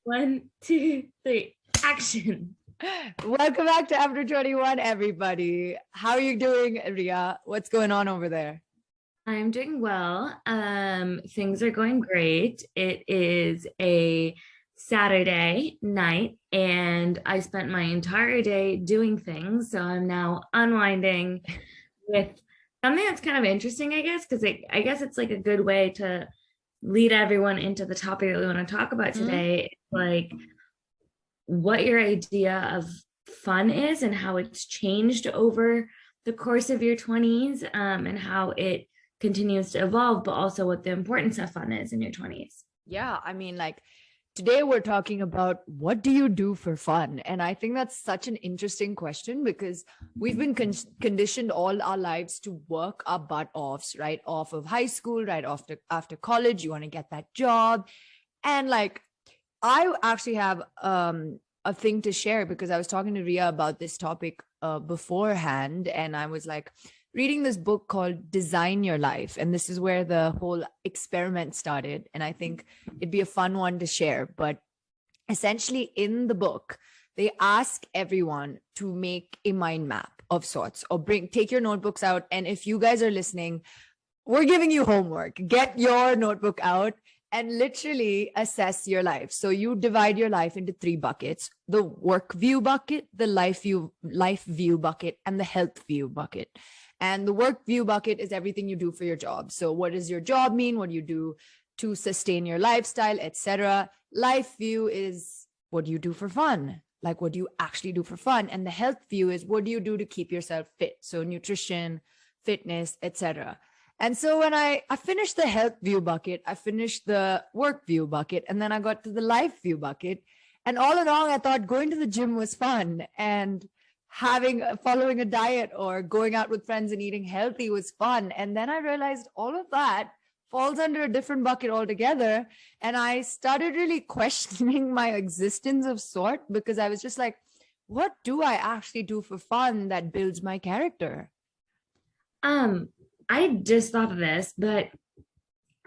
One, two, three, action. Welcome back to After 21, everybody. How are you doing, Ria? What's going on over there? I'm doing well. Things are going great. It is a Saturday night, and I spent my entire day doing things. So I'm now unwinding with something that's kind of interesting, I guess, because I guess it's like a good way to lead everyone into the topic that we want to talk about Hmm? today. Like what your idea of fun is and how it's changed over the course of your 20s, and how it continues to evolve, but also what the importance of fun is in your 20s. Yeah, today we're talking about what do you do for fun? And I think that's such an interesting question because we've been conditioned all our lives to work our butt offs, right off of high school, right after college. You want to get that job. And I actually have a thing to share because I was talking to Ria about this topic beforehand, and I was like reading this book called Design Your Life, and this is where the whole experiment started. And I think it'd be a fun one to share. But essentially, in the book, they ask everyone to make a mind map of sorts, or take your notebooks out. And if you guys are listening, we're giving you homework. Get your notebook out and literally assess your life. So you divide your life into three buckets: the work view bucket, the life view bucket, and the health view bucket. And the work view bucket is everything you do for your job. So what does your job mean? What do you do to sustain your lifestyle, etc.? Life view is what do you do for fun? Like, what do you actually do for fun? And the health view is what do you do to keep yourself fit? So nutrition, fitness, etc. And so when I finished the health view bucket, I finished the work view bucket, and then I got to the life view bucket. And all along, I thought going to the gym was fun, and following a diet or going out with friends and eating healthy was fun. And then I realized all of that falls under a different bucket altogether. And I started really questioning my existence of sort, because I was just like, what do I actually do for fun that builds my character? Um, I just thought of this, but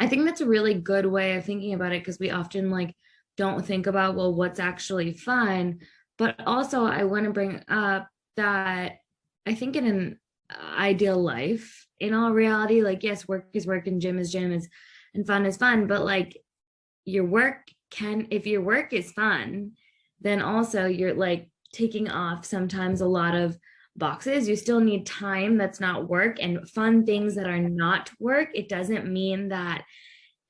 I think that's a really good way of thinking about it because we often like don't think about, well, what's actually fun. But also, I want to bring up that I think in an ideal life, in all reality, like, yes, work is work and gym is gym is, and fun is fun, but like your work if your work is fun, then also you're like taking off sometimes a lot of boxes. You still need time that's not work and fun things that are not work. It doesn't mean that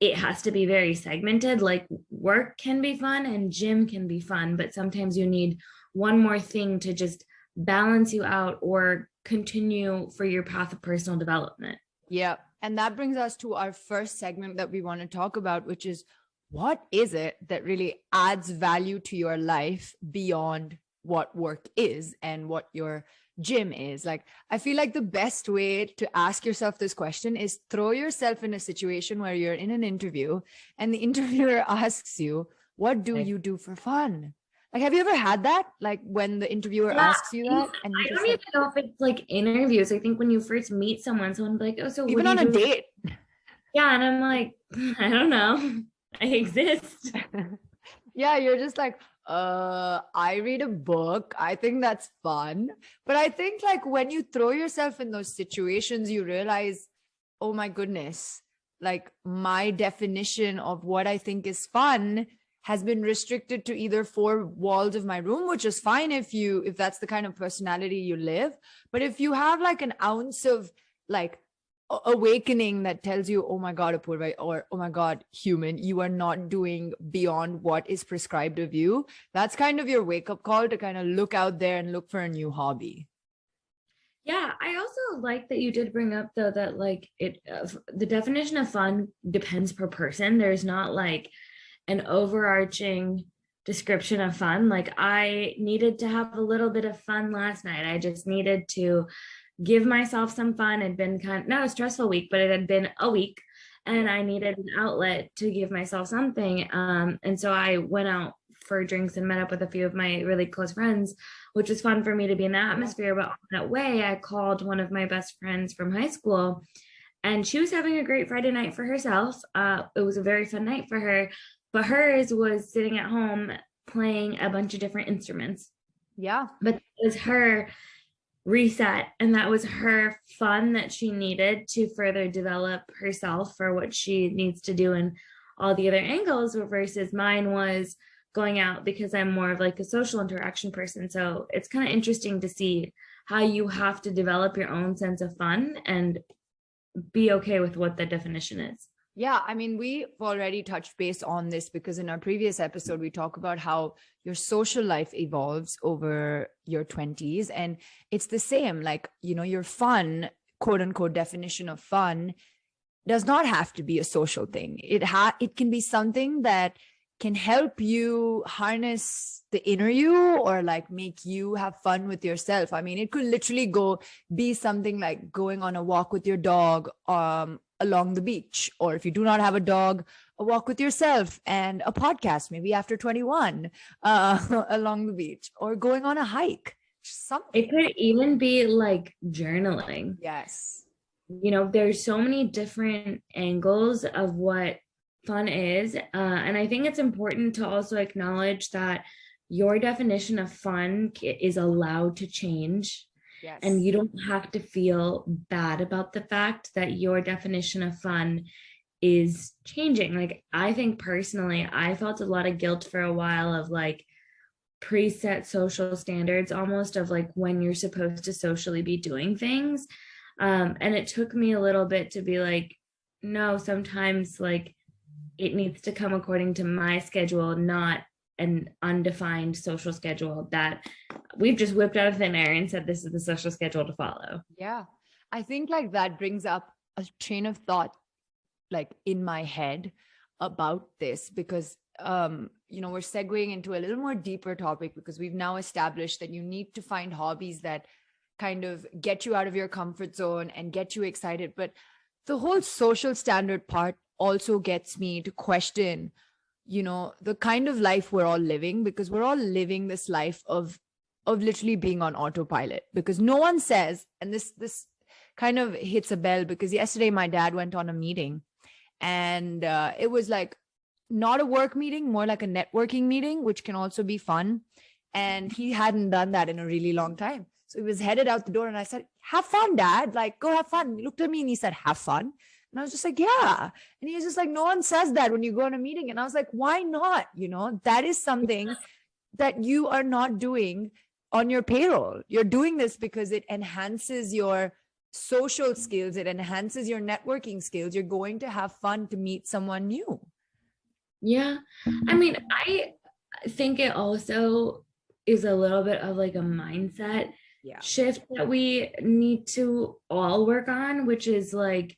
it has to be very segmented. Like work can be fun and gym can be fun, but sometimes you need one more thing to just balance you out or continue for your path of personal development. Yeah. And that brings us to our first segment that we want to talk about, which is what is it that really adds value to your life beyond what work is and what your gym is? Like, I feel like the best way to ask yourself this question is throw yourself in a situation where you're in an interview and the interviewer asks you, what do you do for fun? Like, have you ever had that? Like when the interviewer Yeah, asks you that and you I just don't even like, know if it's like interviews. I think when you first meet someone will be like, "Oh, so what even do you on a do?" date. Yeah, and I'm like, I don't know. I exist. Yeah, you're just like, I read a book. I think that's fun. But I think like when you throw yourself in those situations, you realize, oh my goodness, like my definition of what I think is fun has been restricted to either four walls of my room, which is fine if that's the kind of personality you live. But if you have like an ounce of like awakening that tells you, oh my god, Apurva, or oh my god, human, you are not doing beyond what is prescribed of you, that's kind of your wake-up call to kind of look out there and look for a new hobby. Yeah, I also like that you did bring up though that like the definition of fun depends per person. There's not like an overarching description of fun. Like I needed to have a little bit of fun last night. I just needed to give myself some fun. It'd been kind of not a stressful week, but it had been a week and Yeah. I needed an outlet to give myself something. And so I went out for drinks and met up with a few of my really close friends, which was fun for me to be in the Yeah. atmosphere. But on that way, I called one of my best friends from high school and she was having a great Friday night for herself. It was a very fun night for her, but hers was sitting at home playing a bunch of different instruments. Yeah. But it was her reset, and that was her fun that she needed to further develop herself for what she needs to do in all the other angles, versus mine was going out because I'm more of like a social interaction person. So it's kind of interesting to see how you have to develop your own sense of fun and be okay with what the definition is. Yeah, I mean, we've already touched base on this because in our previous episode, we talk about how your social life evolves over your 20s. And it's the same, like, your fun, quote unquote, definition of fun does not have to be a social thing. It can be something that can help you harness the inner you, or like make you have fun with yourself. I mean, it could literally be something like going on a walk with your dog along the beach, or if you do not have a dog, a walk with yourself and a podcast maybe after 21 along the beach, or going on a hike, something. It could even be like journaling. Yes. There's so many different angles of what fun is. And I think it's important to also acknowledge that your definition of fun is allowed to change. Yes. And you don't have to feel bad about the fact that your definition of fun is changing. Like, I think personally, I felt a lot of guilt for a while of like preset social standards, almost, of like when you're supposed to socially be doing things. And it took me a little bit to be like, no, sometimes like it needs to come according to my schedule, not an undefined social schedule that we've just whipped out of thin air and said this is the social schedule to follow. Yeah. I think like that brings up a chain of thought like in my head about this, because we're segueing into a little more deeper topic, because we've now established that you need to find hobbies that kind of get you out of your comfort zone and get you excited. But the whole social standard part also gets me to question, the kind of life we're all living, because we're all living this life of literally being on autopilot, because no one says, and this kind of hits a bell, because yesterday my dad went on a meeting, and it was like not a work meeting, more like a networking meeting, which can also be fun. And he hadn't done that in a really long time. So he was headed out the door, and I said, have fun, Dad. Like, go have fun. He looked at me and he said, have fun. And I was just like, yeah. And he was just like, no one says that when you go on a meeting. And I was like, why not? That is something that you are not doing on your payroll. You're doing this because it enhances your social skills. It enhances your networking skills. You're going to have fun to meet someone new. Yeah. I mean, I think it also is a little bit of like a mindset shift that we need to all work on, which is like,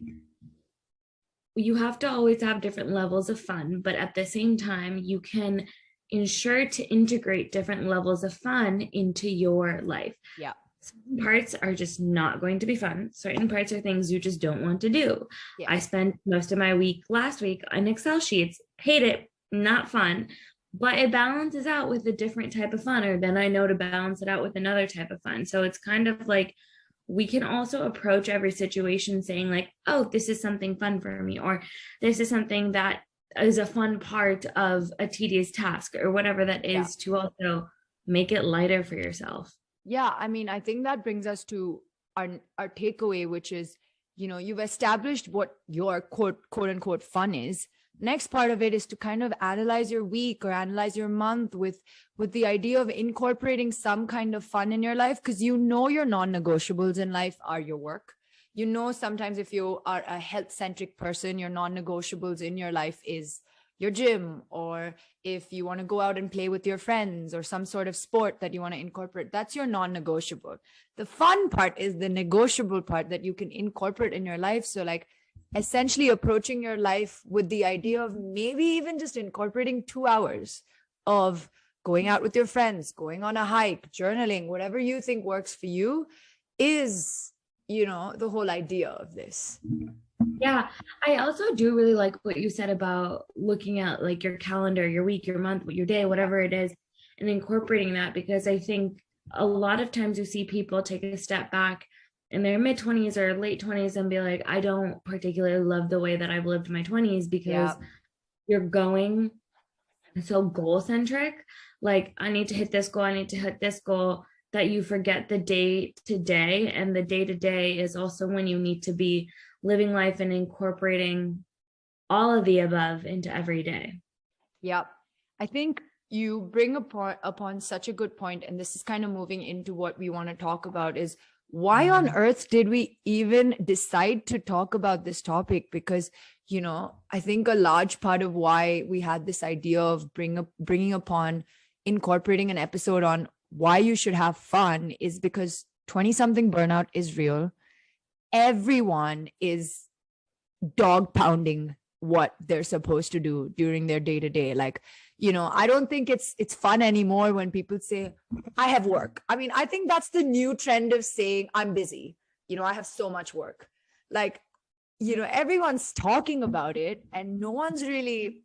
you have to always have different levels of fun, but at the same time, you can ensure to integrate different levels of fun into your life. Yeah. Certain parts are just not going to be fun. Certain parts are things you just don't want to do. Yeah. I spent most of my week last week on Excel sheets. Hate it. Not fun. But it balances out with a different type of fun, or then I know to balance it out with another type of fun. So it's kind of like, we can also approach every situation saying like, oh, this is something fun for me, or this is something that is a fun part of a tedious task, or whatever that is, to also make it lighter for yourself. Yeah. I mean, I think that brings us to our takeaway, which is, you've established what your quote unquote fun is. Next part of it is to kind of analyze your week or analyze your month with the idea of incorporating some kind of fun in your life, because your non-negotiables in life are your work. Sometimes if you are a health-centric person, your non-negotiables in your life is your gym, or if you want to go out and play with your friends, or some sort of sport that you want to incorporate, that's your non-negotiable. The fun part is the negotiable part that you can incorporate in your life. So like, essentially approaching your life with the idea of maybe even just incorporating 2 hours of going out with your friends, going on a hike, journaling, whatever you think works for you is, the whole idea of this. Yeah. I also do really like what you said about looking at like your calendar, your week, your month, your day, whatever it is, and incorporating that, because I think a lot of times you see people take a step back in their mid-20s or late 20s and be like, I don't particularly love the way that I've lived my 20s, because you're going so goal centric, like I need to hit this goal, I need to hit this goal, that you forget the day to day. And the day to day is also when you need to be living life and incorporating all of the above into every day. Yep. I think you bring upon such a good point, and this is kind of moving into what we want to talk about is why on earth did we even decide to talk about this topic? Because, I think a large part of why we had this idea of bringing upon incorporating an episode on why you should have fun is because 20 something burnout is real. Everyone is dog pounding what they're supposed to do during their day to day. Like, I don't think it's fun anymore when people say, I have work. I mean, I think that's the new trend of saying I'm busy. I have so much work. Like, everyone's talking about it and no one's really,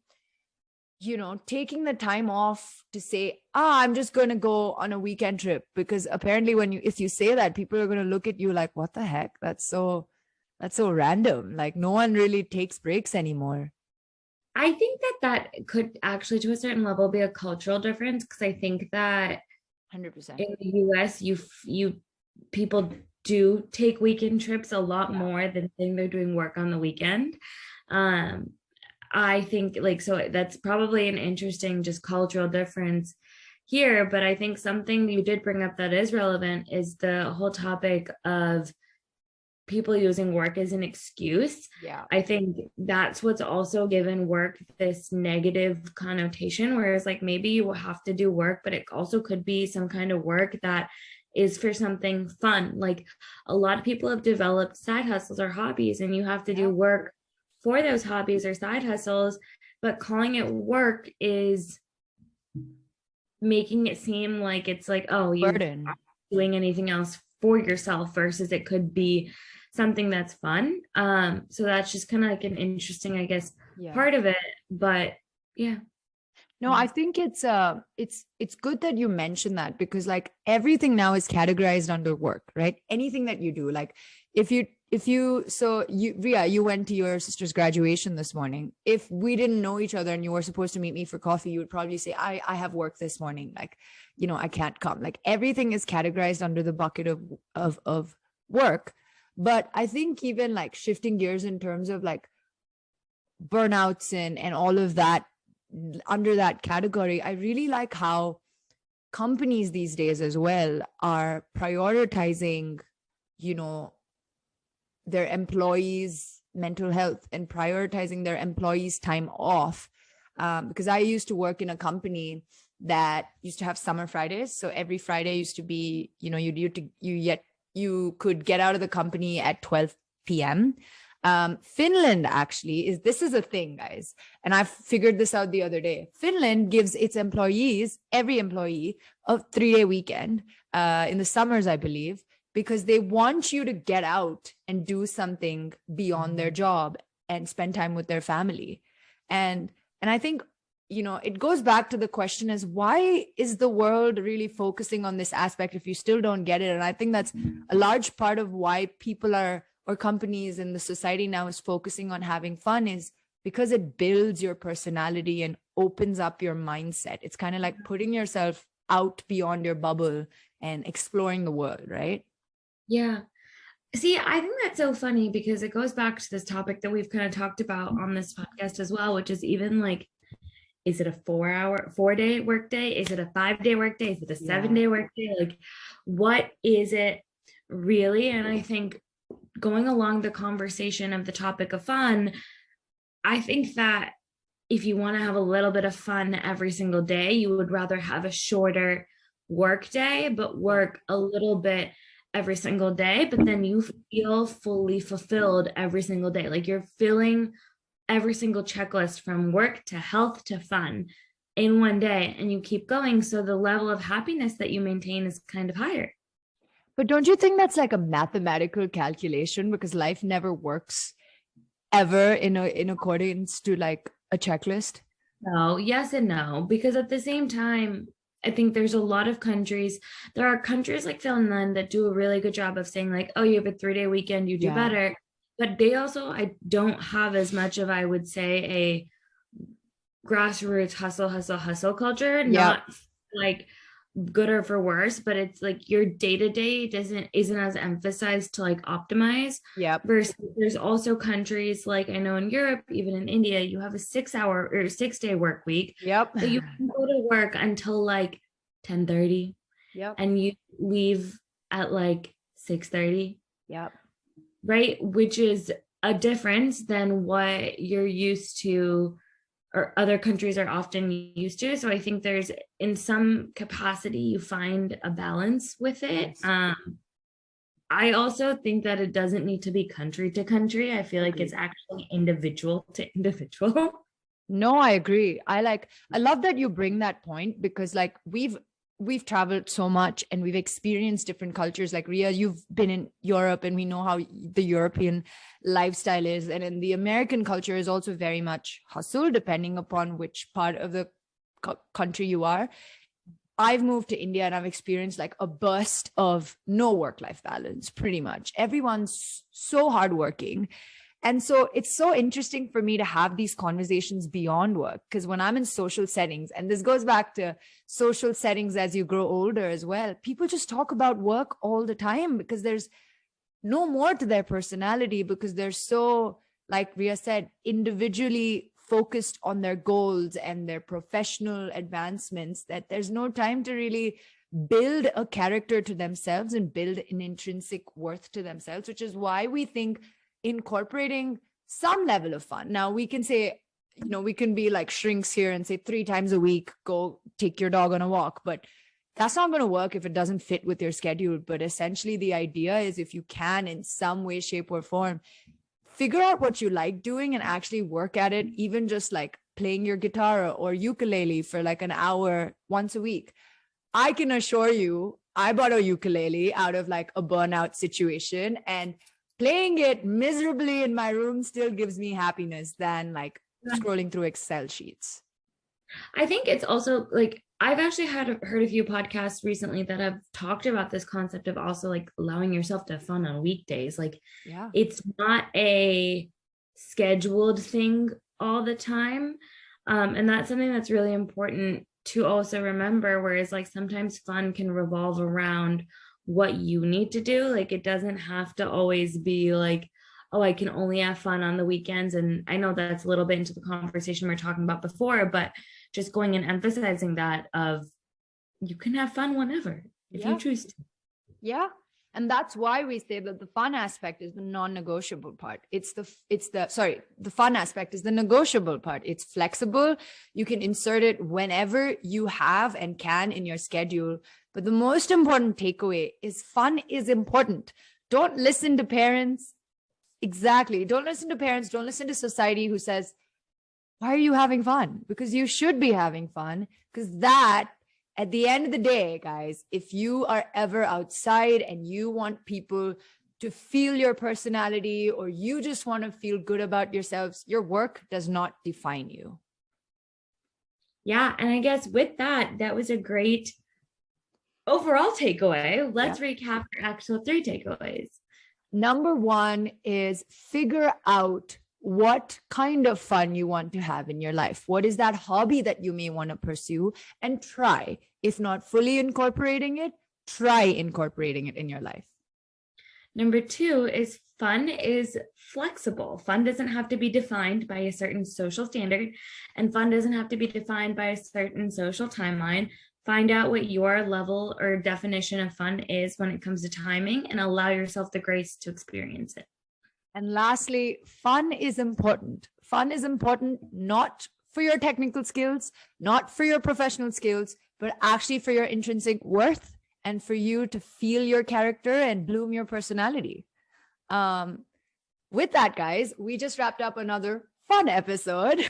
taking the time off to say, I'm just going to go on a weekend trip. Because apparently if you say that, people are going to look at you like, what the heck? That's so random. Like no one really takes breaks anymore. I think that could actually, to a certain level, be a cultural difference, because I think that 100%. in the US, you people do take weekend trips a lot more than saying they're doing work on the weekend. I think so that's probably an interesting just cultural difference here. But I think something you did bring up that is relevant is the whole topic of people using work as an excuse. Yeah. I think that's what's also given work this negative connotation, whereas like maybe you will have to do work, but it also could be some kind of work that is for something fun. Like a lot of people have developed side hustles or hobbies, and you have to do work for those hobbies or side hustles, but calling it work is making it seem like it's like, oh, you're not doing anything else for yourself, versus it could be something that's fun. So that's just kind of like an interesting, I guess, part of it. But yeah. No, I think it's good that you mentioned that, because like everything now is categorized under work, right? Anything that you do, like Ria, you went to your sister's graduation this morning. If we didn't know each other and you were supposed to meet me for coffee, you would probably say, I have work this morning. Like, I can't come. Like everything is categorized under the bucket of work. But I think even like shifting gears in terms of like burnouts and all of that under that category, I really like how companies these days as well are prioritizing, their employees' mental health and prioritizing their employees' time off. Because I used to work in a company that used to have summer Fridays. So every Friday used to be, you could get out of the company at 12 p.m. Finland actually this is a thing, guys. And I figured this out the other day. Finland gives its employees, every employee, a 3-day weekend in the summers, I believe, because they want you to get out and do something beyond their job and spend time with their family. And I think, it goes back to the question is, why is the world really focusing on this aspect if you still don't get it? And I think that's a large part of why people or companies in the society now is focusing on having fun, is because it builds your personality and opens up your mindset. It's kind of like putting yourself out beyond your bubble and exploring the world, right? Yeah. See, I think that's so funny because it goes back to this topic that we've kind of talked about on this podcast as well, which is even like, is it a 4-day workday? Is it a 5-day workday? Is it a 7-day workday? Like, what is it really? And I think going along the conversation of the topic of fun, I think that if you want to have a little bit of fun every single day, you would rather have a shorter work day, but work a little bit every single day, but then you feel fully fulfilled every single day. Like you're filling every single checklist from work to health to fun in one day, and you keep going. So the level of happiness that you maintain is kind of higher. But don't you think that's like a mathematical calculation, because life never works ever in accordance to like a checklist? No, yes and no, because at the same time, I think there's a lot of countries. There are countries like Finland that do a really good job of saying like, oh, you have a 3-day weekend, you do better. But they also, I don't have as much of, I would say, grassroots hustle culture, Yep. not like good or for worse, but it's like your day to day isn't as emphasized to like optimize. Yep. Versus there's also countries like I know in Europe, even in India, you have a 6 hour or 6 day work week, Yep. but you can go to work until like 10:30 Yep. and you leave at like 6:30, Yep. right? Which is a difference than what you're used to or other countries are often used to. So I think there's in some capacity you find a balance with it. Yes. I also think that it doesn't need to be country to country. I feel like it's Agreed. actually individual to individual. No, I agree. I love that you bring that point because like we've traveled so much and we've experienced different cultures. Like Ria, you've been in Europe and we know how the European lifestyle is. And in the American culture is also very much hustle, depending upon which part of the country you are. I've moved to India and I've experienced like a burst of no work-life balance, pretty much. Everyone's so hardworking. And so it's so interesting for me to have these conversations beyond work because when I'm in social settings, and this goes back to social settings as you grow older as well, people just talk about work all the time because there's no more to their personality because they're so, like Ria said, individually focused on their goals and their professional advancements that there's no time to really build a character to themselves and build an intrinsic worth to themselves, which is why we think incorporating some level of fun. Now we can say, we can be like shrinks here and say 3 times a week, go take your dog on a walk, but that's not going to work if it doesn't fit with your schedule. But essentially the idea is if you can in some way, shape or form, figure out what you like doing and actually work at it, even just like playing your guitar or ukulele for like an hour once a week. I can assure you, I bought a ukulele out of like a burnout situation, and playing it miserably in my room still gives me happiness than like scrolling through Excel sheets. I think it's also like I've actually heard a few podcasts recently that have talked about this concept of also like allowing yourself to have fun on weekdays. Like Yeah. it's not a scheduled thing all the time. And that's something that's really important to also remember. Whereas like sometimes fun can revolve around what you need to do. Like it doesn't have to always be like, oh, I can only have fun on the weekends. And I know that's a little bit into the conversation we are talking about before, but just going and emphasizing that of you can have fun whenever if you Yeah. choose to. Yeah. And that's why we say that the fun aspect is the non-negotiable part. The fun aspect is the negotiable part. It's flexible. You can insert it whenever you have and can in your schedule. But the most important takeaway is fun is important. Don't listen to parents. Exactly. Don't listen to parents. Don't listen to society who says, why are you having fun? Because you should be having fun. Because that, at the end of the day, guys, if you are ever outside and you want people to feel your personality or you just want to feel good about yourselves, your work does not define you. Yeah. And I guess with that, that was a great overall takeaway. Let's Yeah. recap our actual 3 takeaways. Number 1 is figure out what kind of fun you want to have in your life. What is that hobby that you may want to pursue, and try, if not fully incorporating it, try incorporating it in your life. Number 2 is fun is flexible. Fun doesn't have to be defined by a certain social standard, and fun doesn't have to be defined by a certain social timeline. Find out what your level or definition of fun is when it comes to timing and allow yourself the grace to experience it. And lastly, fun is important. Fun is important not for your technical skills, not for your professional skills, but actually for your intrinsic worth and for you to feel your character and bloom your personality. With that, guys, we just wrapped up another fun episode.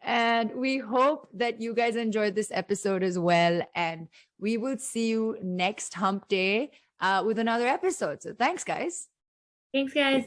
And we hope that you guys enjoyed this episode as well. And we will see you next hump day with another episode. So thanks, guys. Thanks, guys.